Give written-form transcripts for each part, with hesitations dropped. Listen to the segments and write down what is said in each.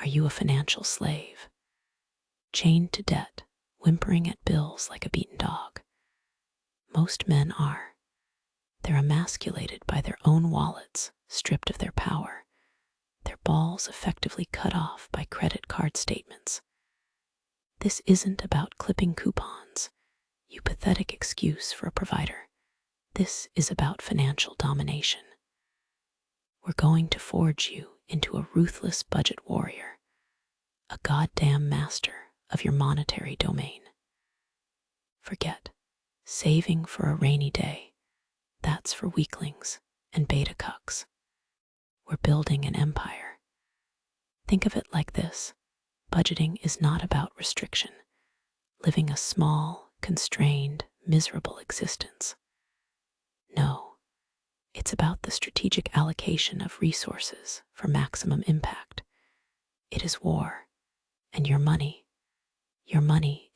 Are you a financial slave, chained to debt, whimpering at bills like a beaten dog? Most men are. They're emasculated by their own wallets, stripped of their power, their balls effectively cut off by credit card statements. This isn't about clipping coupons, you pathetic excuse for a provider. This is about financial domination. We're going to forge you into a ruthless budget warrior, a goddamn master of your monetary domain. Forget saving for a rainy day. That's for weaklings and beta cucks. We're building an empire. Think of it like this. Budgeting is not about restriction, living a small, constrained, miserable existence. No, it's about the strategic allocation of resources for maximum impact. It is war, and your money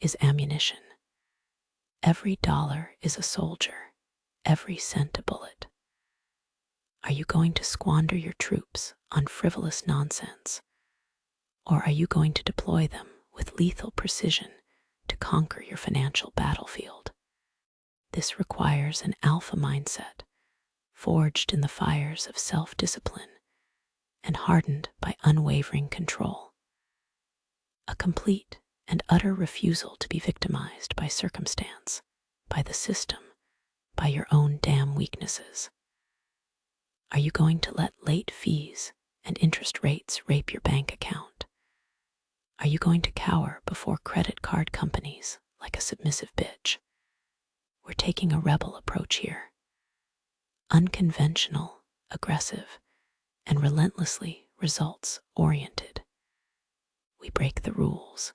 is ammunition. Every dollar is a soldier, every cent a bullet. Are you going to squander your troops on frivolous nonsense? Or are you going to deploy them with lethal precision to conquer your financial battlefield? This requires an alpha mindset, forged in the fires of self-discipline and hardened by unwavering control. A complete and utter refusal to be victimized by circumstance, by the system, by your own damn weaknesses. Are you going to let late fees and interest rates rape your bank account? Are you going to cower before credit card companies like a submissive bitch? We're taking a rebel approach here. Unconventional, aggressive, and relentlessly results-oriented. We break the rules.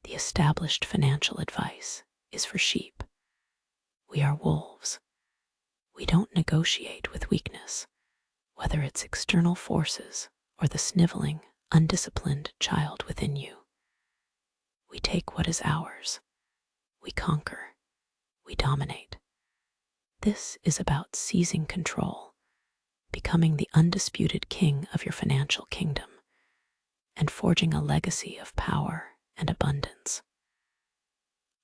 The established financial advice is for sheep. We are wolves. We don't negotiate with weakness, whether it's external forces or the sniveling, undisciplined child within you. We take what is ours. We conquer. We dominate. This is about seizing control, becoming the undisputed king of your financial kingdom, and forging a legacy of power and abundance.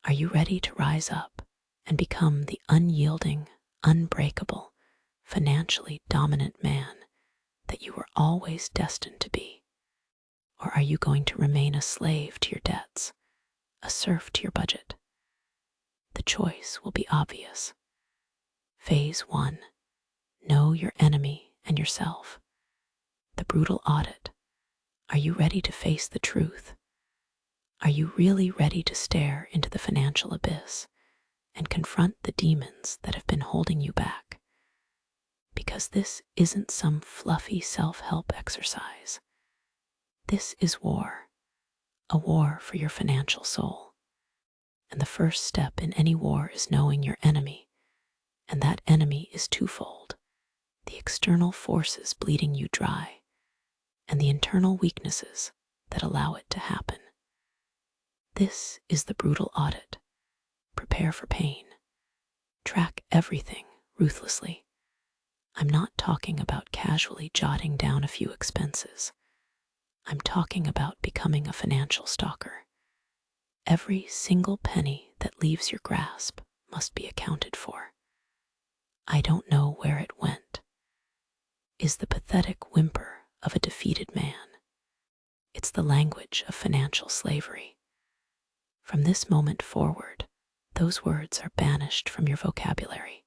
Are you ready to rise up and become the unyielding, unbreakable, financially dominant man that you were always destined to be? Or are you going to remain a slave to your debts, a serf to your budget? The choice will be obvious. Phase 1. Know your enemy and yourself. The brutal audit. Are you ready to face the truth? Are you really ready to stare into the financial abyss and confront the demons that have been holding you back? Because this isn't some fluffy self-help exercise. This is war, a war for your financial soul. And the first step in any war is knowing your enemy, and that enemy is twofold: the external forces bleeding you dry, and the internal weaknesses that allow it to happen. This is the brutal audit. Prepare for pain. Track everything ruthlessly. I'm not talking about casually jotting down a few expenses. I'm talking about becoming a financial stalker. Every single penny that leaves your grasp must be accounted for. I don't know where it went is the pathetic whimper of a defeated man. It's the language of financial slavery. From this moment forward, those words are banished from your vocabulary.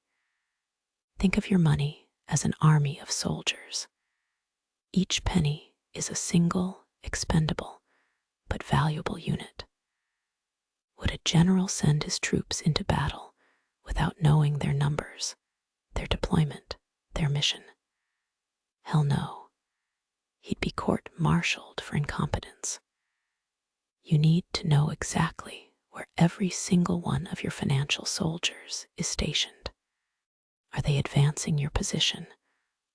Think of your money as an army of soldiers. Each penny is a single, expendable, but valuable unit. Would a general send his troops into battle without knowing their numbers, their deployment, their mission? Hell no. He'd be court-martialed for incompetence. You need to know exactly where every single one of your financial soldiers is stationed. Are they advancing your position,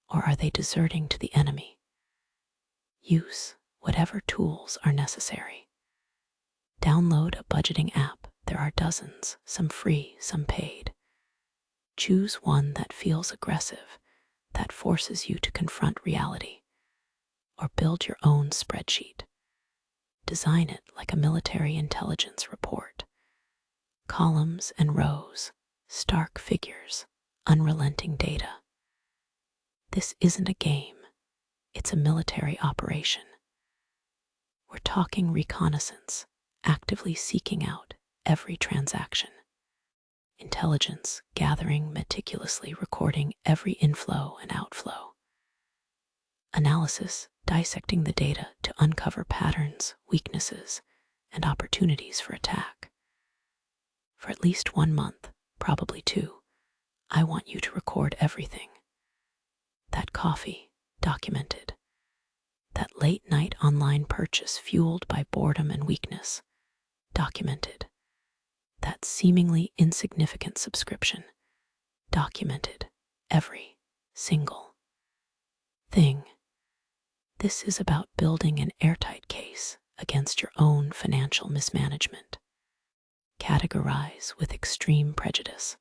or are they deserting to the enemy? Use whatever tools are necessary. Download a budgeting app. There are dozens, some free, some paid. Choose one that feels aggressive, that forces you to confront reality. or build your own spreadsheet. Design it like a military intelligence report. Columns and rows, stark figures, unrelenting data. This isn't a game, it's a military operation. We're talking reconnaissance, actively seeking out every transaction. Intelligence gathering, meticulously recording every inflow and outflow. Analysis dissecting the data to uncover patterns, weaknesses, and opportunities for attack. For at least 1 month, probably 2, I want you to record everything. That coffee, documented. That late night online purchase fueled by boredom and weakness, documented. That seemingly insignificant subscription, documented. Every single thing. This is about building an airtight case against your own financial mismanagement. Categorize with extreme prejudice.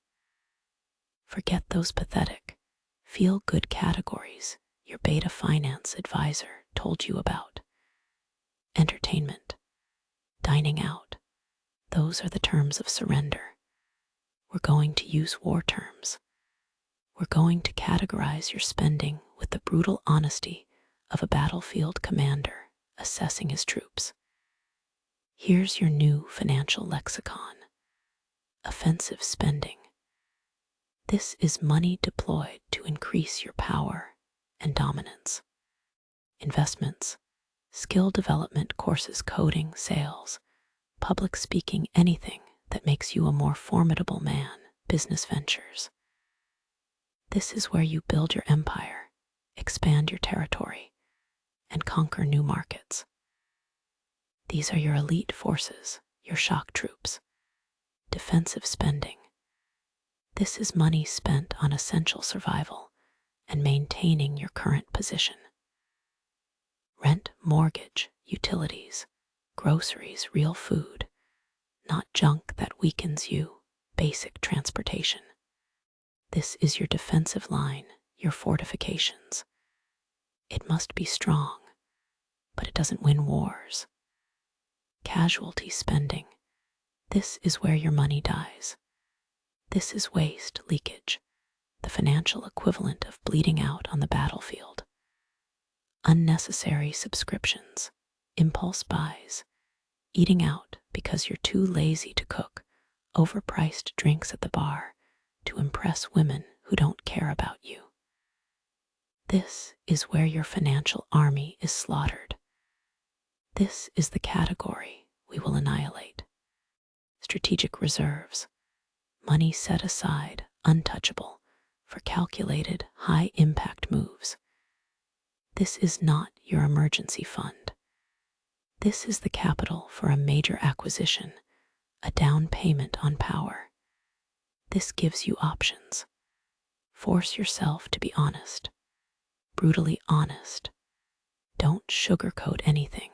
Forget those pathetic, feel-good categories your beta finance advisor told you about. Entertainment, dining out, those are the terms of surrender. We're going to use war terms. We're going to categorize your spending with the brutal honesty of a battlefield commander assessing his troops. Here's your new financial lexicon. Offensive spending. This is money deployed to increase your power and dominance. Investments, skill development courses, coding, sales, public speaking, anything that makes you a more formidable man, business ventures. This is where you build your empire, expand your territory, and conquer new markets. These are your elite forces, your shock troops. Defensive spending. This is money spent on essential survival and maintaining your current position. Rent, mortgage, utilities, groceries, real food, not junk that weakens you, basic transportation. This is your defensive line, your fortifications. It must be strong, but it doesn't win wars. Casualty spending. This is where your money dies. This is waste, leakage, the financial equivalent of bleeding out on the battlefield. Unnecessary subscriptions, impulse buys, eating out because you're too lazy to cook, overpriced drinks at the bar to impress women who don't care about you. This is where your financial army is slaughtered. This is the category we will annihilate. Strategic reserves, money set aside, untouchable, for calculated, high-impact moves. This is not your emergency fund. This is the capital for a major acquisition, a down payment on power. This gives you options. Force yourself to be honest, brutally honest. Don't sugarcoat anything.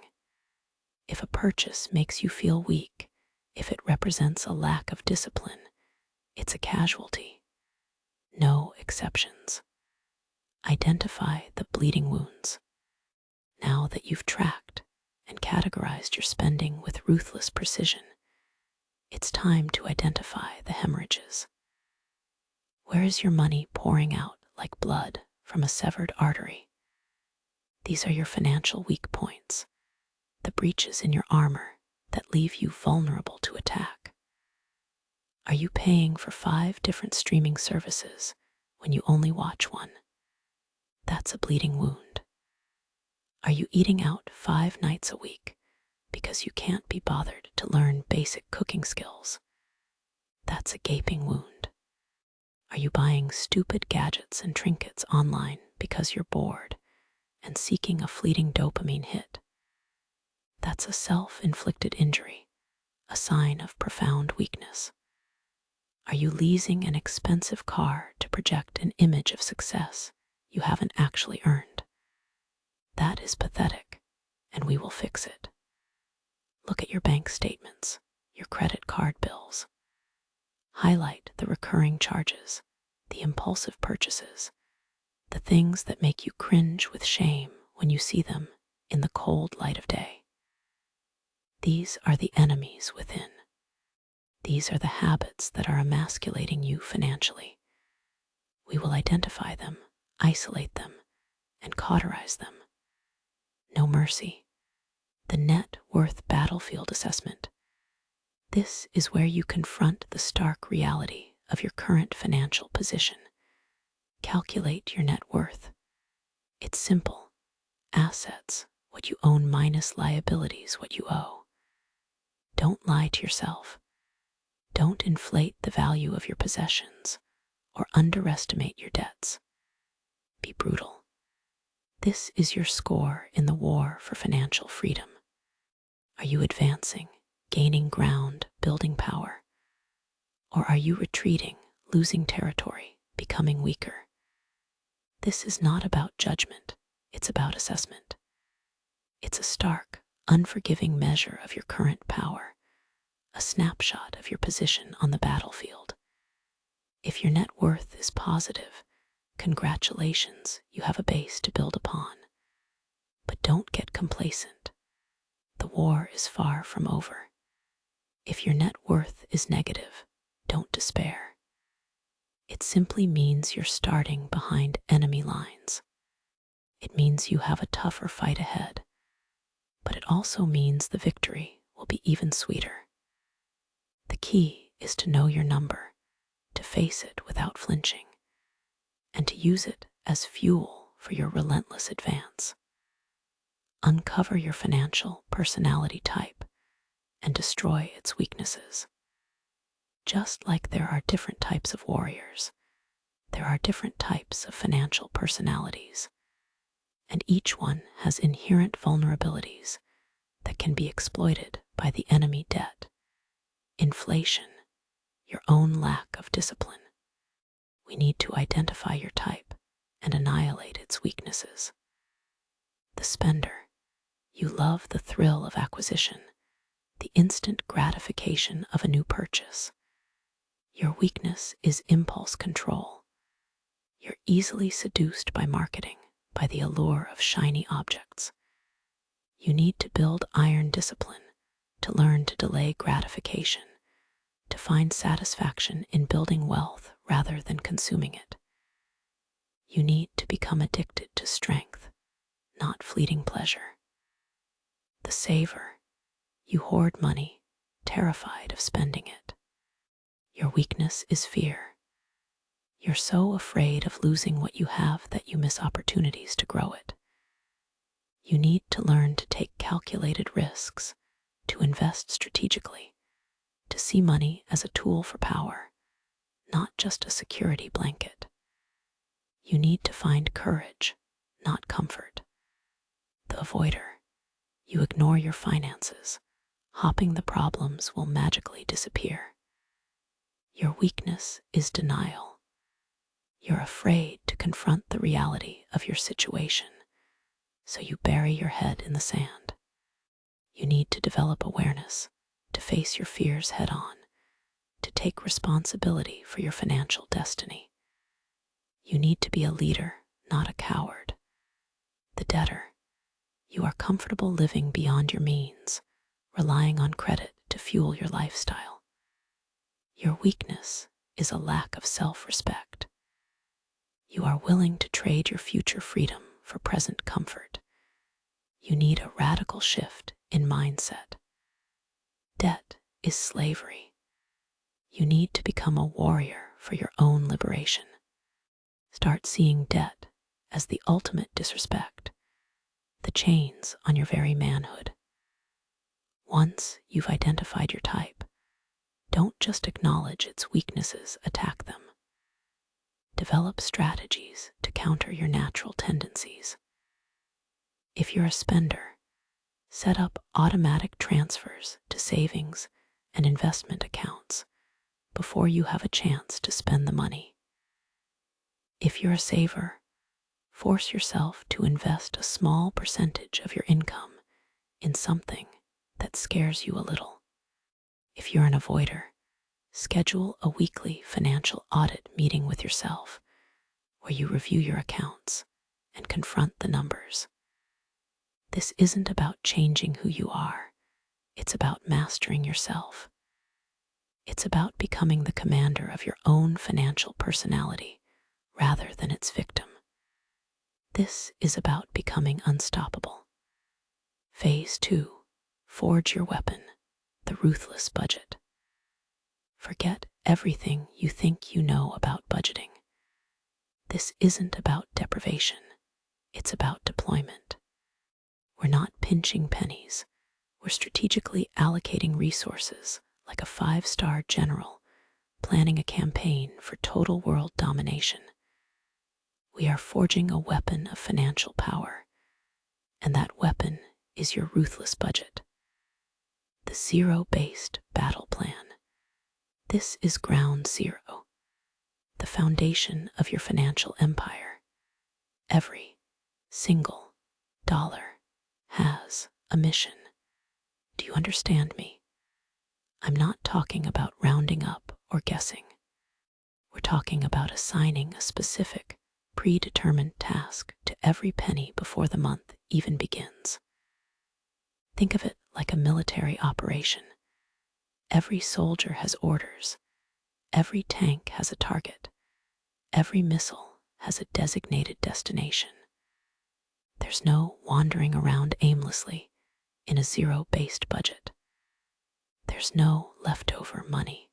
If a purchase makes you feel weak, if it represents a lack of discipline, it's a casualty. No exceptions. Identify the bleeding wounds. Now that you've tracked and categorized your spending with ruthless precision, it's time to identify the hemorrhages. Where is your money pouring out like blood from a severed artery? These are your financial weak points, the breaches in your armor that leave you vulnerable to attack. Are you paying for 5 different streaming services when you only watch one? That's a bleeding wound. Are you eating out 5 nights a week because you can't be bothered to learn basic cooking skills? That's a gaping wound. Are you buying stupid gadgets and trinkets online because you're bored and seeking a fleeting dopamine hit? That's a self-inflicted injury, a sign of profound weakness. Are you leasing an expensive car to project an image of success you haven't actually earned? That is pathetic, and we will fix it. Look at your bank statements, your credit card bills. Highlight the recurring charges, the impulsive purchases, the things that make you cringe with shame when you see them in the cold light of day. These are the enemies within. These are the habits that are emasculating you financially. We will identify them, isolate them, and cauterize them. No mercy. The net worth battlefield assessment. This is where you confront the stark reality of your current financial position. Calculate your net worth. It's simple. Assets, what you own minus liabilities, what you owe. Don't lie to yourself. Don't inflate the value of your possessions or underestimate your debts. Be brutal. This is your score in the war for financial freedom. Are you advancing, gaining ground, building power? Or are you retreating, losing territory, becoming weaker? This is not about judgment, it's about assessment. It's a stark, unforgiving measure of your current power, a snapshot of your position on the battlefield. If your net worth is positive, congratulations, you have a base to build upon. But don't get complacent. The war is far from over. If your net worth is negative, don't despair. It simply means you're starting behind enemy lines. It means you have a tougher fight ahead, but it also means the victory will be even sweeter. The key is to know your number, to face it without flinching, and to use it as fuel for your relentless advance. Uncover your financial personality type and destroy its weaknesses. Just like there are different types of warriors, there are different types of financial personalities, and each one has inherent vulnerabilities that can be exploited by the enemy debt, inflation, your own lack of discipline. We need to identify your type and annihilate its weaknesses. The spender, you love the thrill of acquisition, the instant gratification of a new purchase. Your weakness is impulse control. You're easily seduced by marketing, by the allure of shiny objects. You need to build iron discipline, to learn to delay gratification, to find satisfaction in building wealth rather than consuming it. You need to become addicted to strength, not fleeting pleasure. The saver, you hoard money, terrified of spending it. Your weakness is fear. You're so afraid of losing what you have that you miss opportunities to grow it. You need to learn to take calculated risks, to invest strategically, to see money as a tool for power, not just a security blanket. You need to find courage, not comfort. The avoider, you ignore your finances, hoping the problems will magically disappear. Your weakness is denial. You're afraid to confront the reality of your situation, so you bury your head in the sand. You need to develop awareness, to face your fears head on, to take responsibility for your financial destiny. You need to be a leader, not a coward. The debtor, you are comfortable living beyond your means, relying on credit to fuel your lifestyle. Your weakness is a lack of self-respect. You are willing to trade your future freedom for present comfort. You need a radical shift in mindset. Debt is slavery. You need to become a warrior for your own liberation. Start seeing debt as the ultimate disrespect, the chains on your very manhood. Once you've identified your type, don't just acknowledge its weaknesses, attack them. Develop strategies to counter your natural tendencies. If you're a spender, set up automatic transfers to savings and investment accounts before you have a chance to spend the money. If you're a saver, force yourself to invest a small percentage of your income in something that scares you a little. If you're an avoider, schedule a weekly financial audit meeting with yourself where you review your accounts and confront the numbers. This isn't about changing who you are. It's about mastering yourself. It's about becoming the commander of your own financial personality rather than its victim. This is about becoming unstoppable. Phase 2. Forge your weapon, the ruthless budget. Forget everything you think you know about budgeting. This isn't about deprivation. It's about deployment. We're not pinching pennies. We're strategically allocating resources like a 5-star general planning a campaign for total world domination. We are forging a weapon of financial power, and that weapon is your ruthless budget. The zero-based battle plan. This is ground zero, the foundation of your financial empire. Every single dollar has a mission. Do you understand me? I'm not talking about rounding up or guessing. We're talking about assigning a specific, predetermined task to every penny before the month even begins. Think of it like a military operation. Every soldier has orders. Every tank has a target. Every missile has a designated destination. There's no wandering around aimlessly in a zero-based budget. There's no leftover money.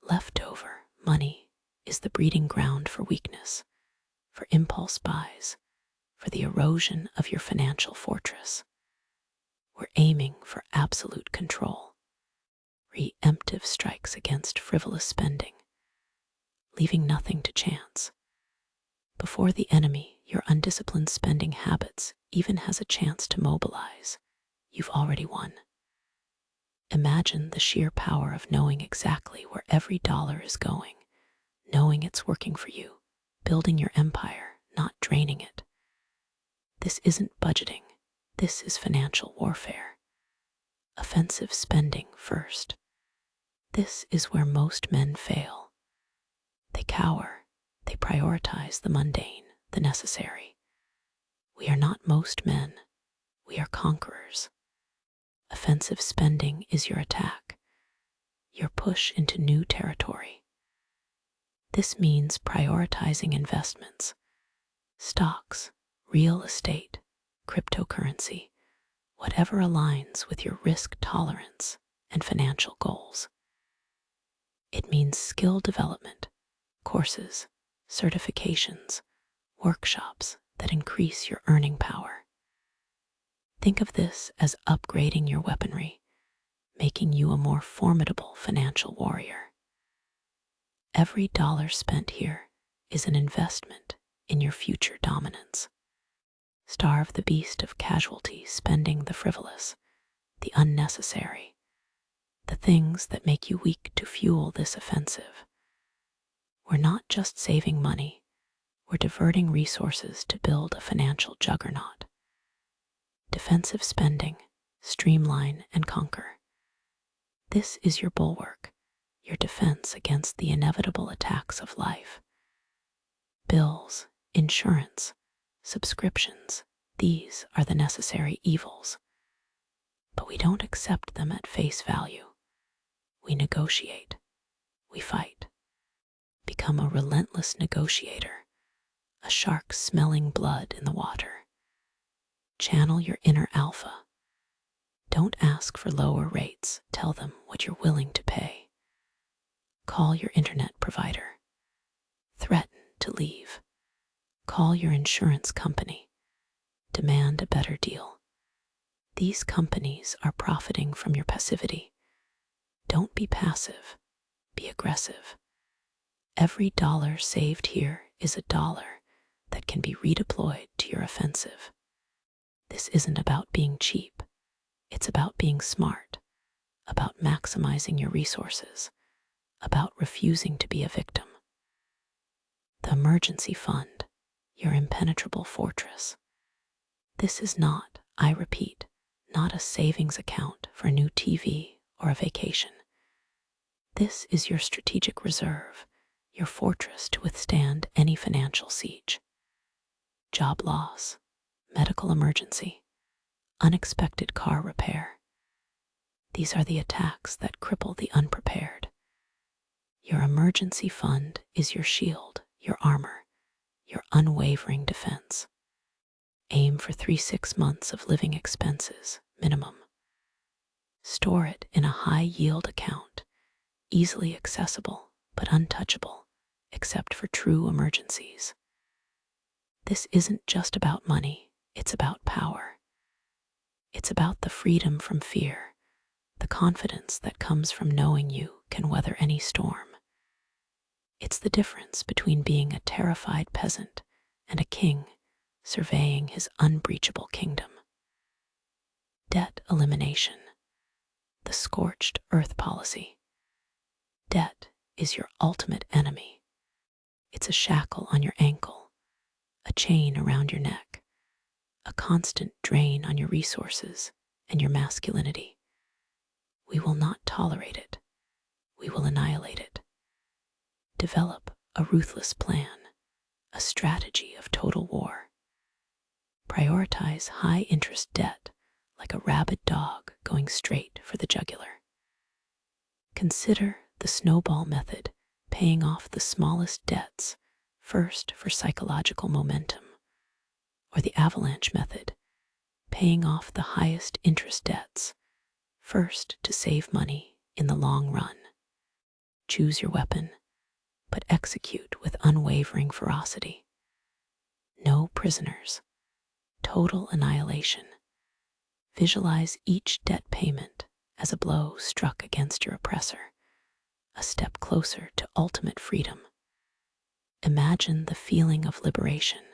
Leftover money is the breeding ground for weakness, for impulse buys, for the erosion of your financial fortress. We're aiming for absolute control, preemptive strikes against frivolous spending, leaving nothing to chance. Before the enemy, your undisciplined spending habits, even has a chance to mobilize, you've already won. Imagine the sheer power of knowing exactly where every dollar is going, knowing it's working for you, building your empire, not draining it. This isn't budgeting. This is financial warfare. Offensive spending first. This is where most men fail. They cower. They prioritize the mundane, the necessary. We are not most men. We are conquerors. Offensive spending is your attack, your push into new territory. This means prioritizing investments, stocks, real estate, cryptocurrency, whatever aligns with your risk tolerance and financial goals. It means skill development, courses, certifications, workshops that increase your earning power. Think of this as upgrading your weaponry, making you a more formidable financial warrior. Every dollar spent here is an investment in your future dominance. Starve the beast of casualty, spending the frivolous, the unnecessary, the things that make you weak to fuel this offensive. We're not just saving money, we're diverting resources to build a financial juggernaut. Defensive spending, streamline and conquer. This is your bulwark, your defense against the inevitable attacks of life. Bills, insurance, subscriptions, these are the necessary evils. But we don't accept them at face value. We negotiate. We fight. Become a relentless negotiator, a shark smelling blood in the water. Channel your inner alpha. Don't ask for lower rates. Tell them what you're willing to pay. Call your internet provider. Threaten to leave. Call your insurance company. Demand a better deal. These companies are profiting from your passivity. Don't be passive. Be aggressive. Every dollar saved here is a dollar that can be redeployed to your offensive. This isn't about being cheap. It's about being smart, about maximizing your resources, about refusing to be a victim. The emergency fund, your impenetrable fortress. This is not, I repeat, not a savings account for a new TV or a vacation. This is your strategic reserve, your fortress to withstand any financial siege. Job loss, medical emergency, unexpected car repair. These are the attacks that cripple the unprepared. Your emergency fund is your shield, your armor, your unwavering defense. Aim for 3-6 months of living expenses, minimum. Store it in a high-yield account, easily accessible but untouchable, except for true emergencies. This isn't just about money, it's about power. It's about the freedom from fear, the confidence that comes from knowing you can weather any storm. It's the difference between being a terrified peasant and a king surveying his unbreachable kingdom. Debt elimination, the scorched earth policy. Debt is your ultimate enemy. It's a shackle on your ankle, a chain around your neck, a constant drain on your resources and your masculinity. We will not tolerate it. We will annihilate it. Develop a ruthless plan, a strategy of total war. Prioritize high-interest debt like a rabid dog going straight for the jugular. Consider the snowball method, paying off the smallest debts first for psychological momentum, or the avalanche method, paying off the highest interest debts first to save money in the long run. Choose your weapon, but execute with unwavering ferocity. No prisoners. Total annihilation. Visualize each debt payment as a blow struck against your oppressor, a step closer to ultimate freedom. Imagine the feeling of liberation,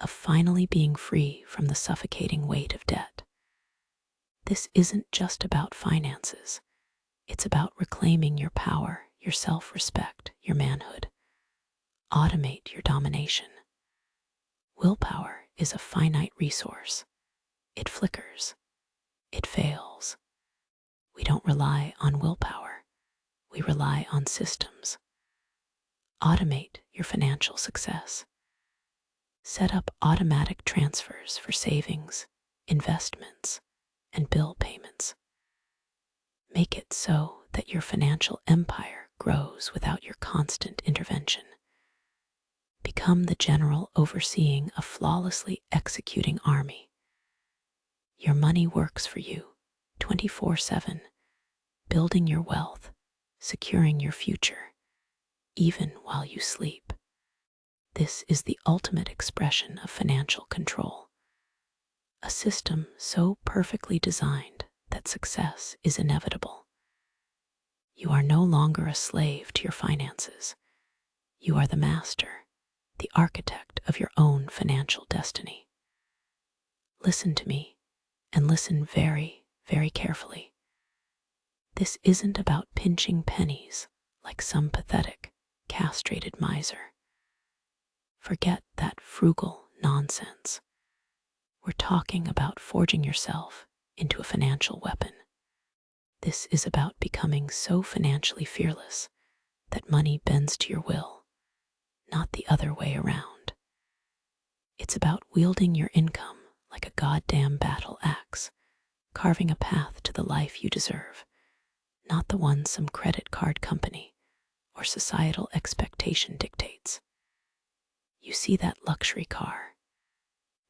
of finally being free from the suffocating weight of debt. This isn't just about finances. It's about reclaiming your power, your self-respect, your manhood. Automate your domination. Willpower is a finite resource. It flickers. It fails. We don't rely on willpower. We rely on systems. Automate your financial success. Set up automatic transfers for savings, investments, and bill payments. Make it so that your financial empire grows without your constant intervention. Become the general overseeing a flawlessly executing army. Your money works for you 24/7, building your wealth, securing your future, even while you sleep. This is the ultimate expression of financial control. A system so perfectly designed that success is inevitable. You are no longer a slave to your finances. You are the master, the architect of your own financial destiny. Listen to me, and listen very, very carefully. This isn't about pinching pennies like some pathetic, castrated miser. Forget that frugal nonsense. We're talking about forging yourself into a financial weapon. This is about becoming so financially fearless that money bends to your will, not the other way around. It's about wielding your income like a goddamn battle axe, carving a path to the life you deserve, not the one some credit card company or societal expectation dictates. You see that luxury car,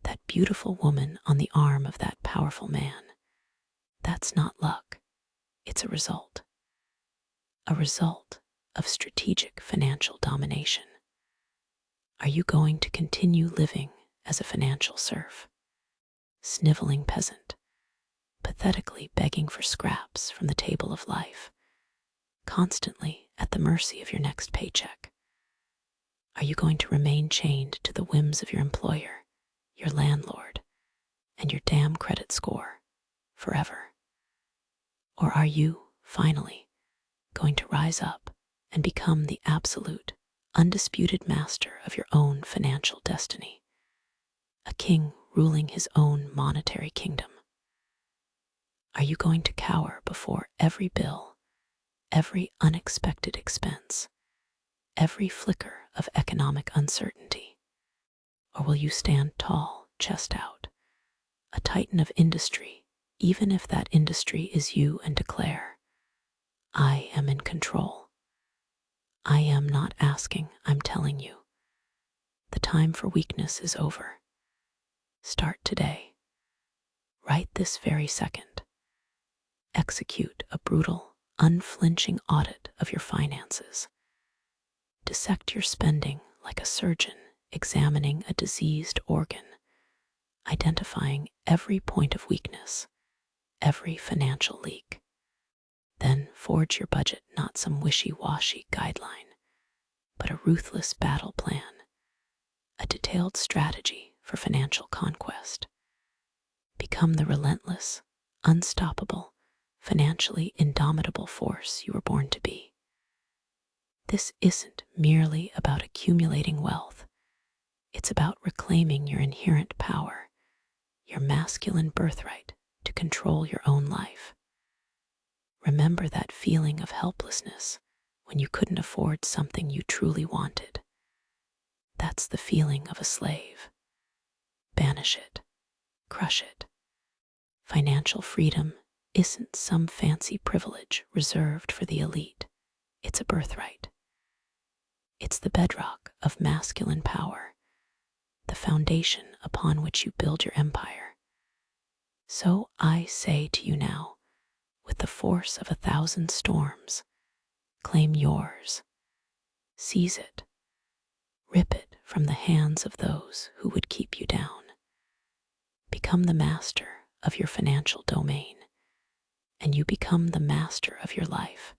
that beautiful woman on the arm of that powerful man. That's not luck. It's a result of strategic financial domination. Are you going to continue living as a financial serf, sniveling peasant, pathetically begging for scraps from the table of life, constantly at the mercy of your next paycheck? Are you going to remain chained to the whims of your employer, your landlord, and your damn credit score forever? Or are you, finally, going to rise up and become the absolute, undisputed master of your own financial destiny? A king ruling his own monetary kingdom. Are you going to cower before every bill, every unexpected expense, every flicker of economic uncertainty? Or will you stand tall, chest out, a titan of industry, even if that industry is you, and declare, I am in control. I am not asking, I'm telling you. The time for weakness is over. Start today. Right this very second. Execute a brutal, unflinching audit of your finances. Dissect your spending like a surgeon examining a diseased organ, identifying every point of weakness, every financial leak. Then forge your budget, not some wishy-washy guideline, but a ruthless battle plan, a detailed strategy for financial conquest. Become the relentless, unstoppable, financially indomitable force you were born to be. This isn't merely about accumulating wealth. It's about reclaiming your inherent power, your masculine birthright to control your own life. Remember that feeling of helplessness when you couldn't afford something you truly wanted. That's the feeling of a slave. Banish it. Crush it. Financial freedom isn't some fancy privilege reserved for the elite. It's a birthright. It's the bedrock of masculine power, the foundation upon which you build your empire. So I say to you now, with the force of 1,000 storms, claim yours. Seize it. Rip it from the hands of those who would keep you down. Become the master of your financial domain, and you become the master of your life.